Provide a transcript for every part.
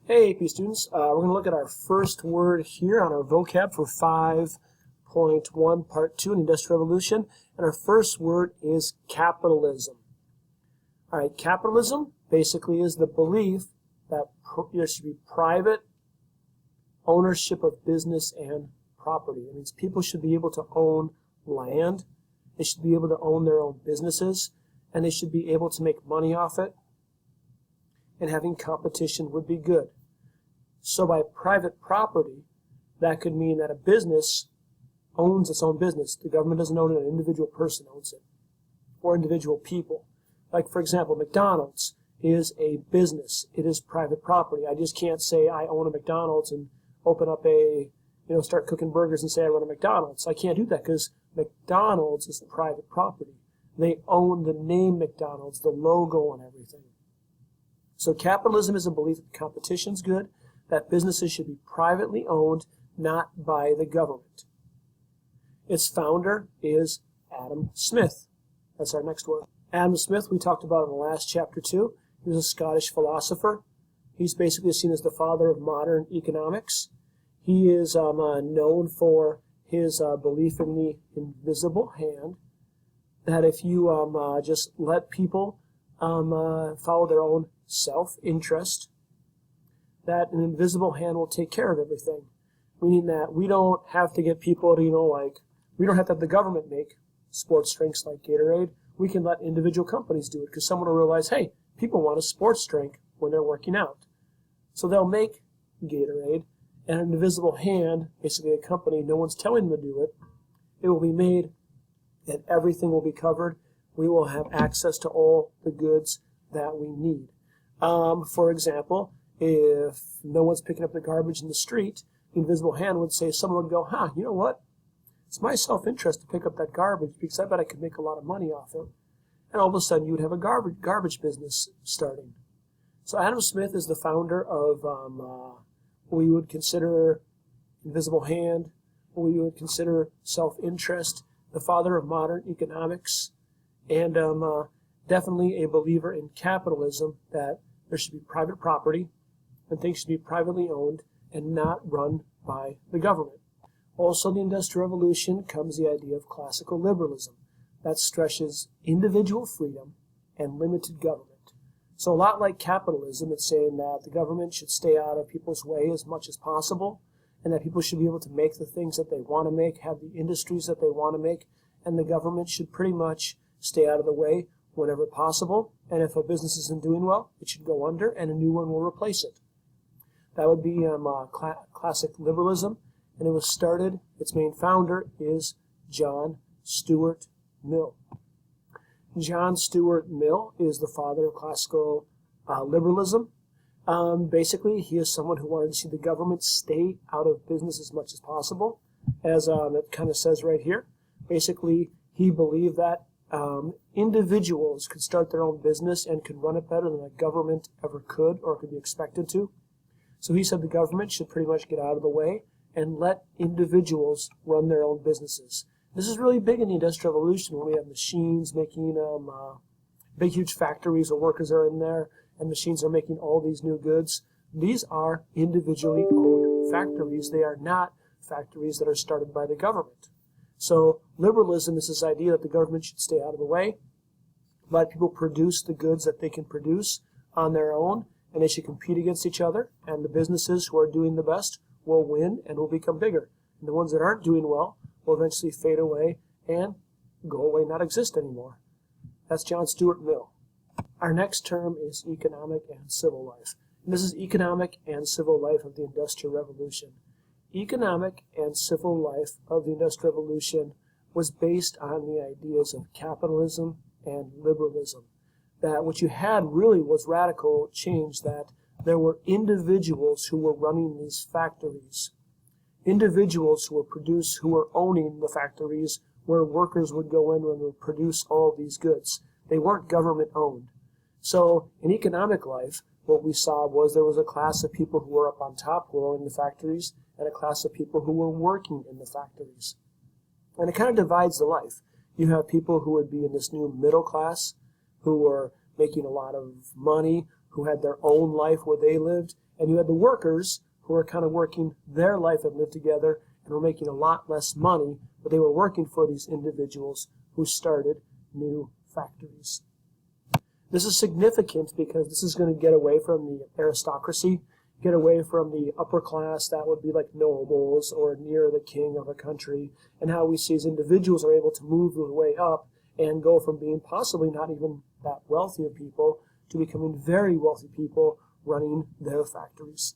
Hey, AP students, we're going to look at our first word here on our vocab for 5.1 Part 2 in Industrial Revolution, and our first word is capitalism. All right, capitalism basically is the belief that there should be private ownership of business and property. It means people should be able to own land, they should be able to own their own businesses, and they should be able to make money off it, and having competition would be good. So by private property, that could mean that a business owns its own business. The government doesn't own it, an individual person owns it, or individual people. Like, for example, McDonald's is a business. It is private property. I just can't say I own a McDonald's and open up start cooking burgers and say I run a McDonald's. I can't do that because McDonald's is private property. They own the name McDonald's, the logo and everything. So capitalism is a belief that competition's good, that businesses should be privately owned, not by the government. Its founder is Adam Smith. That's our next word. Adam Smith, we talked about in the last chapter too. He was a Scottish philosopher. He's basically seen as the father of modern economics. He is known for his belief in the invisible hand, that if you just let people follow their own self-interest, that an invisible hand will take care of everything. Meaning that we don't have to get people to, we don't have to have the government make sports drinks like Gatorade. We can let individual companies do it because someone will realize, hey, people want a sports drink when they're working out. So they'll make Gatorade, and an invisible hand, basically a company, no one's telling them to do it. It will be made, and everything will be covered. We will have access to all the goods that we need. For example, if no one's picking up the garbage in the street, the invisible hand would say, someone would go, you know what? It's my self-interest to pick up that garbage because I bet I could make a lot of money off it. And all of a sudden you would have a garbage business starting. So Adam Smith is the founder of what we would consider invisible hand, what we would consider self-interest, the father of modern economics, and definitely a believer in capitalism, that there should be private property and things should be privately owned and not run by the government. Also, in the Industrial Revolution comes the idea of classical liberalism that stresses individual freedom and limited government. So a lot like capitalism, it's saying that the government should stay out of people's way as much as possible, and that people should be able to make the things that they want to make, have the industries that they want to make, and the government should pretty much stay out of the way whenever possible. And if a business isn't doing well, it should go under and a new one will replace it. That would be classic liberalism, and it was started, its main founder is John Stuart Mill. John Stuart Mill is the father of classical liberalism. Basically, he is someone who wanted to see the government stay out of business as much as possible, as it kind of says right here. Basically, he believed that individuals could start their own business and could run it better than the government ever could or could be expected to. So he said the government should pretty much get out of the way and let individuals run their own businesses. This is really big in the Industrial Revolution when we have machines making big, huge factories where workers are in there and machines are making all these new goods. These are individually owned factories. They are not factories that are started by the government. So liberalism is this idea that the government should stay out of the way, let people produce the goods that they can produce on their own, and they should compete against each other, and the businesses who are doing the best will win and will become bigger. And the ones that aren't doing well will eventually fade away and go away, not exist anymore. That's John Stuart Mill. Our next term is economic and civil life. And this is economic and civil life of the Industrial Revolution. Economic and civil life of the Industrial Revolution was based on the ideas of capitalism and liberalism. That what you had really was radical change, that there were individuals who were running these factories, individuals who were owning the factories where workers would go in and would produce all these goods. They weren't government owned. So in economic life, what we saw was there was a class of people who were up on top who were owning the factories, and a class of people who were working in the factories. And it kind of divides the life. You have people who would be in this new middle class, who were making a lot of money, who had their own life where they lived, And you had the workers who were kind of working their life and lived together and were making a lot less money, but they were working for these individuals who started new factories. This is significant because this is going to get away from the aristocracy, get away from the upper class that would be like nobles or near the king of a country, and how we see as individuals are able to move their way up and go from being possibly not even that wealthy of people to becoming very wealthy people running their factories.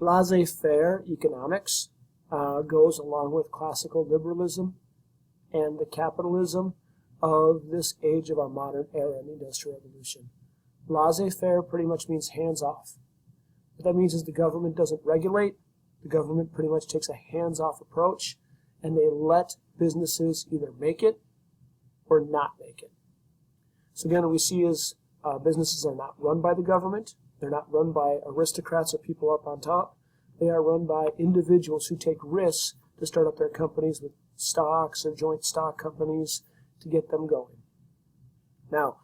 Laissez-faire economics goes along with classical liberalism and the capitalism of this age of our modern era in the Industrial Revolution. Laissez-faire pretty much means hands-off. What that means is the government doesn't regulate. The government pretty much takes a hands-off approach, and they let businesses either make it or not make it. So again, what we see is businesses are not run by the government. They're not run by aristocrats or people up on top. They are run by individuals who take risks to start up their companies with stocks or joint stock companies to get them going. Now,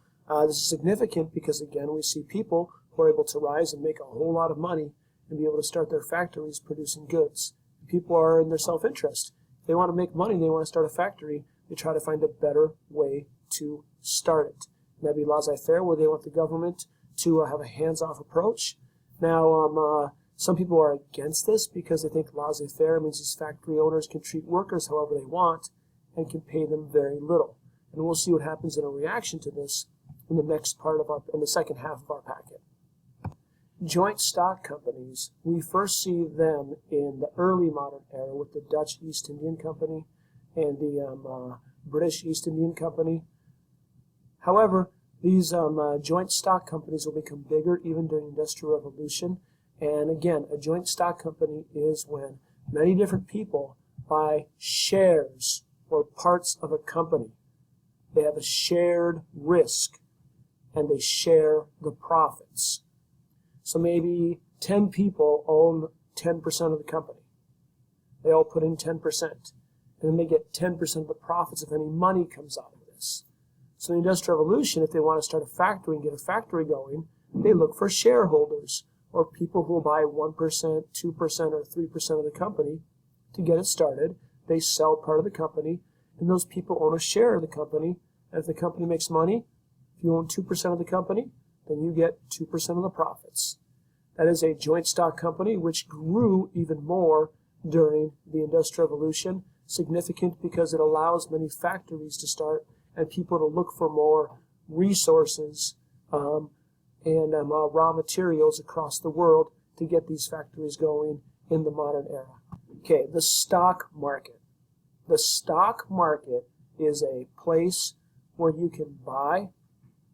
this is significant because, again, we see people who are able to rise and make a whole lot of money and be able to start their factories producing goods. People are in their self-interest. If they want to make money, they want to start a factory, they try to find a better way to start it. And that'd be laissez-faire, where they want the government to have a hands-off approach. Now, some people are against this because they think laissez-faire means these factory owners can treat workers however they want and can pay them very little. And we'll see what happens in a reaction to this in the next part of in the second half of our packet. Joint stock companies, we first see them in the early modern era with the Dutch East Indian Company and the British East Indian Company. However, these joint stock companies will become bigger even during the Industrial Revolution. And again, a joint stock company is when many different people buy shares or parts of a company. They have a shared risk and they share the profits. So maybe 10 people own 10% of the company. They all put in 10%. And then they get 10% of the profits if any money comes out of this. So in the Industrial Revolution, if they want to start a factory and get a factory going, they look for shareholders or people who will buy 1%, 2%, or 3% of the company to get it started. They sell part of the company, and those people own a share of the company. And if the company makes money, if you own 2% of the company, then you get 2% of the profits. That is a joint stock company which grew even more during the Industrial Revolution, significant because it allows many factories to start and people to look for more resources and raw materials across the world to get these factories going in the modern era. Okay, the stock market. The stock market is a place where you can buy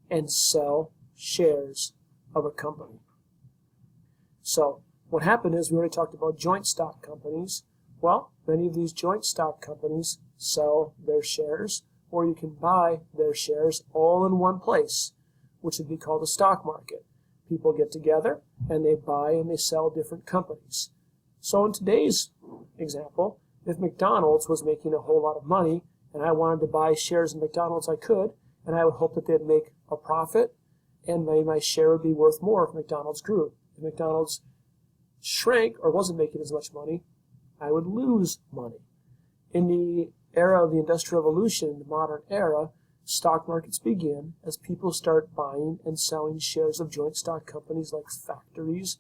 and sell shares of a company. So what happened is we already talked about joint stock companies. Well, many of these joint stock companies sell their shares, or you can buy their shares all in one place, which would be called a stock market. People get together and they buy and they sell different companies. So in today's example, if McDonald's was making a whole lot of money and I wanted to buy shares in McDonald's, I could, and I would hope that they'd make a profit and my share would be worth more if McDonald's grew. If McDonald's shrank or wasn't making as much money, I would lose money. In the era of the Industrial Revolution, the modern era, stock markets begin as people start buying and selling shares of joint stock companies like factories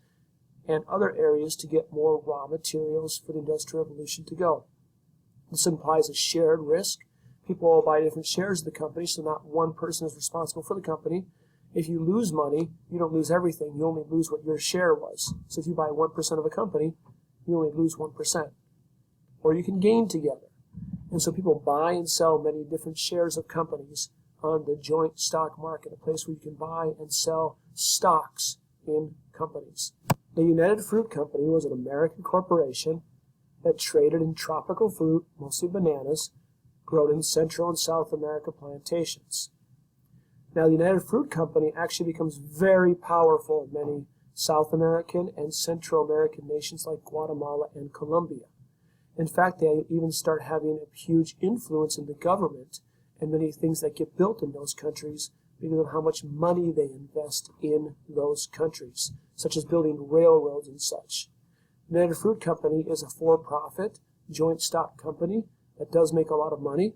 and other areas to get more raw materials for the Industrial Revolution to go. This implies a shared risk. People all buy different shares of the company, so not one person is responsible for the company. If you lose money, you don't lose everything. You only lose what your share was. So if you buy 1% of a company, you only lose 1%. Or you can gain together. And so people buy and sell many different shares of companies on the joint stock market, a place where you can buy and sell stocks in companies. The United Fruit Company was an American corporation that traded in tropical fruit, mostly bananas, grown in Central and South America plantations. Now, the United Fruit Company actually becomes very powerful in many South American and Central American nations like Guatemala and Colombia. In fact, they even start having a huge influence in the government, and many things that get built in those countries because of how much money they invest in those countries, such as building railroads and such. United Fruit Company is a for-profit joint stock company that does make a lot of money.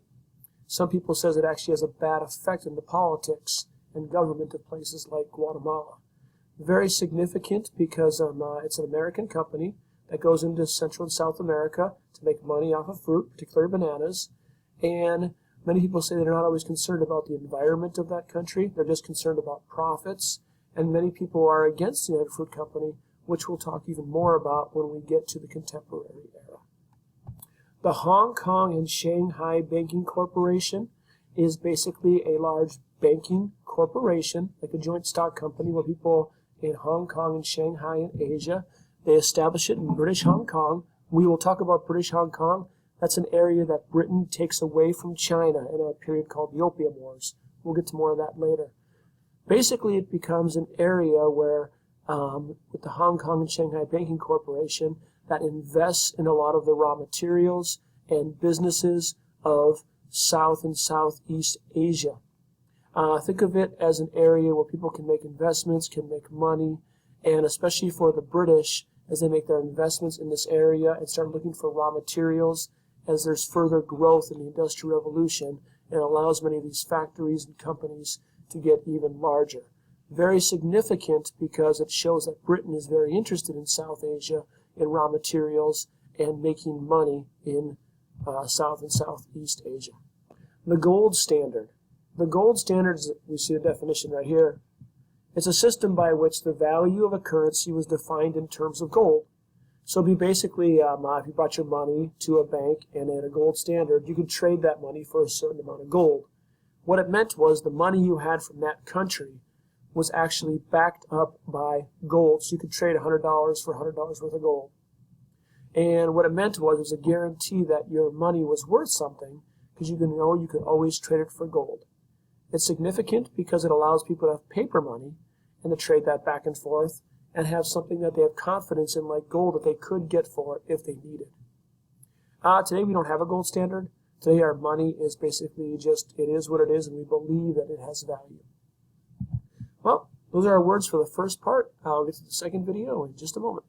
Some people says it actually has a bad effect on the politics and government of places like Guatemala. Very significant because it's an American company that goes into Central and South America to make money off of fruit, particularly bananas. And many people say they're not always concerned about the environment of that country. They're just concerned about profits. And many people are against the United Fruit Company, which we'll talk even more about when we get to the contemporary era. The Hong Kong and Shanghai Banking Corporation is basically a large banking corporation, like a joint stock company where people in Hong Kong and Shanghai and Asia, they establish it in British Hong Kong. We will talk about British Hong Kong. That's an area that Britain takes away from China in a period called the Opium Wars. We'll get to more of that later. Basically, it becomes an area where, with the Hong Kong and Shanghai Banking Corporation, that invests in a lot of the raw materials and businesses of South and Southeast Asia. Think of it as an area where people can make investments, can make money, and especially for the British, as they make their investments in this area and start looking for raw materials, as there's further growth in the Industrial Revolution, it allows many of these factories and companies to get even larger. Very significant because it shows that Britain is very interested in South Asia, in raw materials, and making money in South and Southeast Asia. The gold standard. The gold standard, we see the definition right here. It's a system by which the value of a currency was defined in terms of gold. So it'd be basically, if you brought your money to a bank and at a gold standard, you could trade that money for a certain amount of gold. What it meant was the money you had from that country was actually backed up by gold. So you could trade $100 for $100 worth of gold. And what it meant was it was a guarantee that your money was worth something because you know you could always trade it for gold. It's significant because it allows people to have paper money and to trade that back and forth and have something that they have confidence in, like gold, that they could get for it if they need it. Today we don't have a gold standard. Today our money is basically just, it is what it is, and we believe that it has value. Well, those are our words for the first part. I'll get to the second video in just a moment.